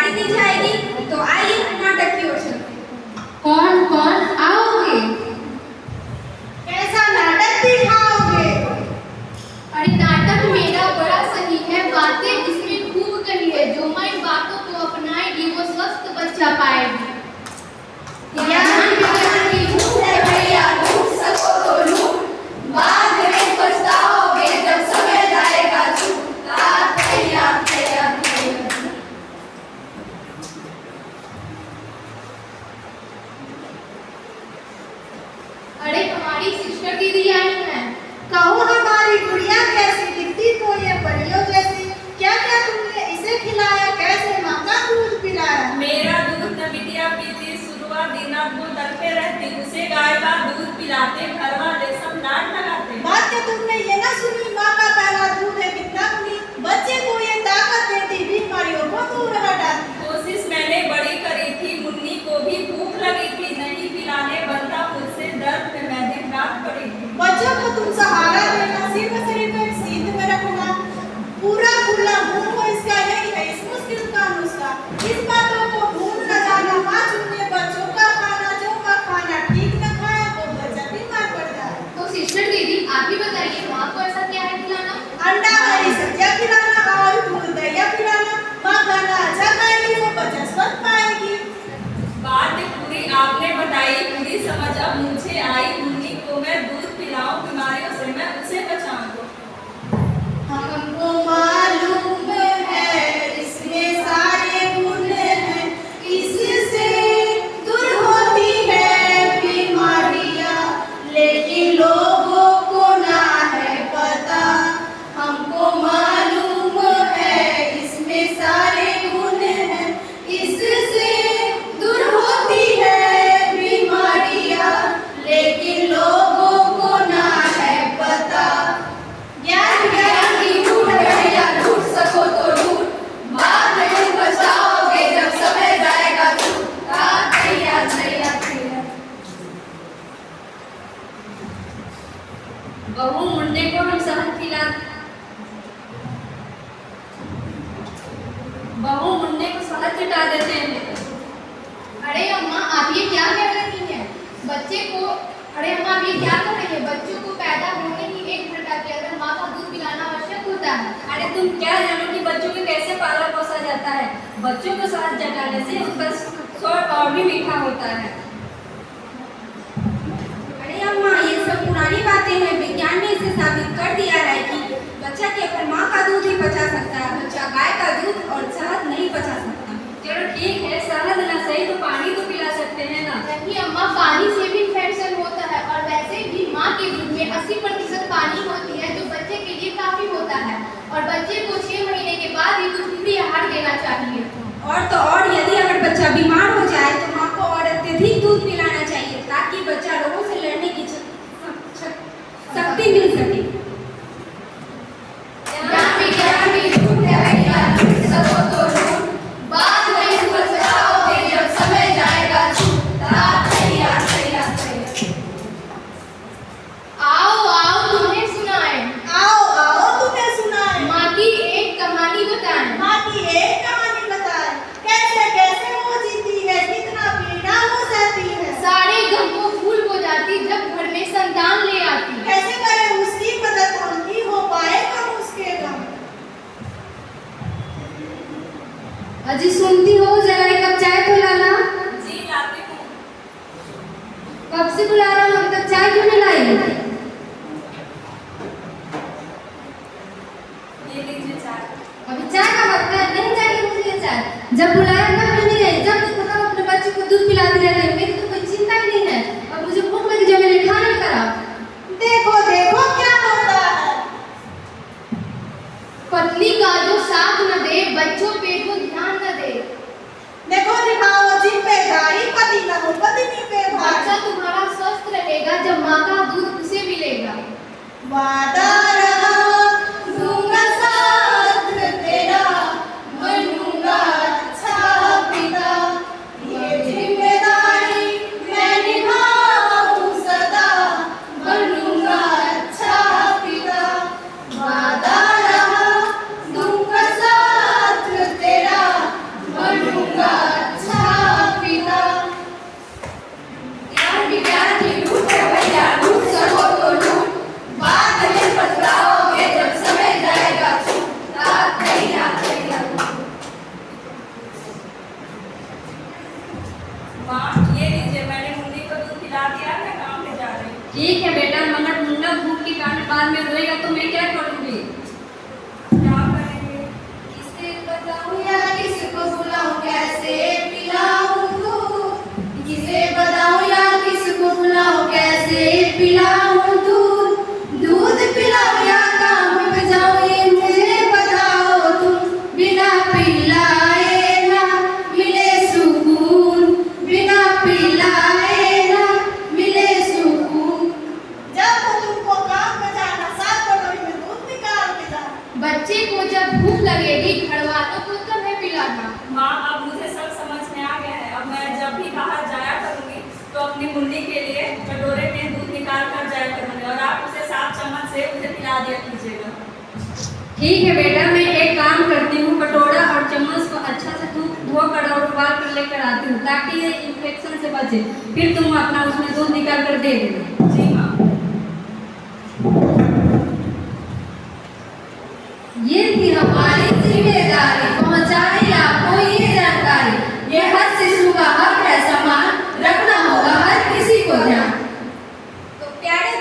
जानकारी दी जाएगी। तो आइए नाटक की ओर चलते हैं। कौन कौन आओगे? कैसा नाटक दिखाओगे? अरे नाटक मेरा बड़ा सही है, बातें इसमें खूब कही है। जो मैं इन बातों को अपनाएगी वो स्वस्थ बच्चा पाएगी। ज्ञान विज्ञान की भूख है भैया, ढूंढ सको तो ढूंढ, बाद में पछताओगे जब समय जाएगा छूट। अरे हमारी सिस्टर दीदी आई हैं। कहो हमारी गुड़िया कैसी दिखती तो ये परियों जैसी। क्या क्या तुमने इसे खिलाया, कैसे माँ का दूध पिलाया? मेरा दूध न बिटिया पीती, शुरुआत दिना को तड़पे रहती। उसे गाय का दूध पिलाते, घर वाले सब डांट लगाते। बात क्या तुमने ये ना सुनी, माँ का पहला दूध है कितना गुणी, बच्चे को ये ताकत देती, बीमारियों को दूर हटाती। कोशिश मैंने बड़ी करी थी, मुन्नी को भी भूख लगी थी, नहीं पिलाने बनता मुझसे, दर्द में मैं दिन रात पड़ी थी। बच्चों को तुम सहारा देना, सिर्फ शरीर को एक सीध में रखना, पूरा खुला मुंह हो इसका, यही है इस मुश्किल का नुस्खा। इस बातों को भूल न जाना, माँ चुने बच्चों का खाना, जो का खाना ठीक न खाए वो बच्चा बीमार पड़ जाए। तो सिस्टर दीदी आप ही बताइए, माँ को ऐसा क्या है खिलाना? अंडा हरी सब्जियां खिलाना और दूध दहिया पिलाना। माँ खाना अच्छा खाएगी वो बच्चा स्वस्थ पाएगी। बात पूरी आपने बताई, पूरी समझ अब मुझे आई। मुन्नी को मैं दूध पिलाऊं, बीमारियों से मैं उसे बचाऊं। हमको मालूम है इसमें सारे गुण हैं, इससे दूर होती है बीमारियां, लेकिन लोगों को ना है पता। हमको मालूम है इसमें सारे गुण हैं, इससे दूर होती है बीमारियां, लेकिन लोगों को ना है पता। ज्ञान ज्ञान की भूख है भैया, ढूंढ सको तो ढूंढ, बाद में पछताओगे जब समय जाएगा छूट। बहू मुंडे को हम शहद खिला बहू मुंडे को शहद चटा देते हैं। अरे अम्मा आप ये क्या कह रही हैं? बच्चे को अरे अम्मा आप ये क्या कर रही है? बच्चों को पैदा होने ही 1 घंटा के अंदर माँ का दूध पिलाना आवश्यक होता है। अरे तुम क्या जानो कि बच्चों को कैसे पाला पोसा जाता है? बच्चों को शहद चटाने से उनका स्वर और भी मीठा होता है। अरे अम्मा ये सब पुरानी बातें हैं, विज्ञान ने इसे साबित कर दिया है कि बच्चा केवल माँ का दूध ही पचा सकता है, बच्चा गाय का दूध और शहद नहीं पचा सकता। चलो ठीक है, शहद ना सही तो पानी तो पिला सकते हैं ना। नहीं अम्मा पानी से भी इन्फेक्शन होता है, और वैसे भी माँ के दूध में 80% पानी होती है, जो बच्चे के लिए काफी होता है। और बच्चे को 6 महीने के बाद ही दूध आहार देना चाहिए। और तो और यदि अगर बच्चा बीमार हो जाए तो माँ को और अत्यधिक दूध पिलाना चाहिए, ताकि बच्चा रोगों से लड़ने की शक्ति मिल सके। ज्ञान विज्ञान की भूख है भैया, ढूंढ सको तो ढूंढ, बाद में पछताओगे जब समय जाएगा छूट। आओ आओ तुम्हें सुनाएं, आओ आओ तुम्हें सुनाए, माँ की एक कहानी बताएं। माँ की एक कहानी बताए, कैसे कैसे वो जीती है, कितना पीड़ा वो सहती है, सारे गम को भूल हो जाती जब घर में संतान ले आती। कैसे करे उसकी मदद, हम ही हो पाए कम उसके गम। अजी सुनती हो, जरा एक कप चाय तो लाना। जी लाती हूँ। कब से बुला रहा हूँ, अभी तक चाय क्यों नहीं लाई? ये लीजिए चाय। अभी चाय का वक्त है, नहीं चाहिए मुझे ये चाय। जब बुलाया तब क्यों नहीं आई? जब देखो तब अपने बच्चे को दूध पिलाती रहती है, मेरी तो कोई चिंता ही नहीं है। और मुझे भूख लगी जब मैंने खाना करा। देखो देखो क्या होता है, पत्नी का जो साथ न दे, बच्चों पे तो ध्यान न दे। देखो निभाओ जिम्मेदारी, पति न हो पत्नी पे भार। बच्चा तुम्हारा स्वस्थ रहेगा जब माँ का दूध उसे मिलेगा। वादा रहा दूंगा साथ तेरा, बनूंगा अच्छा पिता, ये जिम्मेदारी मैं निभाऊं सदा, बनूंगा अच्छा पिता। वादा रहा दूंगा साथ तेरा, बनूंगा ठीक है बेटा, मगर मुन्ना भूख के कारण बाद में रोएगा तो मैं क्या करूँगी? क्या करेंगे? किसे बताऊं या किसको बुलाऊं, कैसे पिलाऊं दूध? किसे बताऊं या किसको बुलाऊं, कैसे पिलाऊं दूध? दूध पिलाऊं या काम पे जाऊं, ये मुझे बताओ तुम। बिना पिलाए ना मिले सुकून, बिना पिलाए ना मिले सुकून। जब वो तुमको काम पे जाना, साथ कटोरी में दूध निकाल के जाना। बच्चे को जब भूख लगेगी घर वालों को तब है पिलाना। माँ, अब मुझे सब समझ में आ गया है। अब मैं जब भी बाहर जाया करूँगी तो अपनी मुन्नी के लिए कटोरे में दूध निकाल कर जाया करूँगी और आप उसे 7 चम्मच से मुझे पिला दिया कीजिएगा। ठीक है बेटा, मैं एक काम करती हूँ, कटोरा और चम्मच को अच्छा से धो कर और उबाल कर लेकर आती हूँ ताकि ये इन्फेक्शन से बचे। फिर तुम अपना उसमें दूध निकाल कर दे देना। जी माँ। ये थी हमारी जिम्मेदारी, पहुंचाई आपको ये जानकारी। ये हर शिशु का हक है, समान रखना होगा हर किसी को ध्यान। तो प्यारे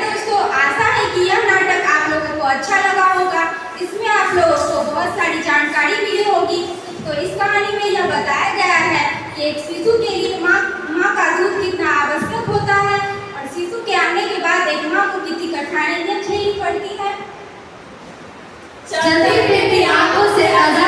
दोस्तों, आशा है कि यह नाटक आप लोगों को अच्छा लगा होगा। इसमें आप लोगों को बहुत सारी जानकारी मिली होगी। तो इस कहानी में यह बताया गया है कि एक शिशु के लिए माँ का दूध कितना आवश्यक होता है और शिशु के आने के बाद एक माँ को कितनी कठिनाइयाँ झेलनी पड़ती है। चलती फिरती आंखों से आजाद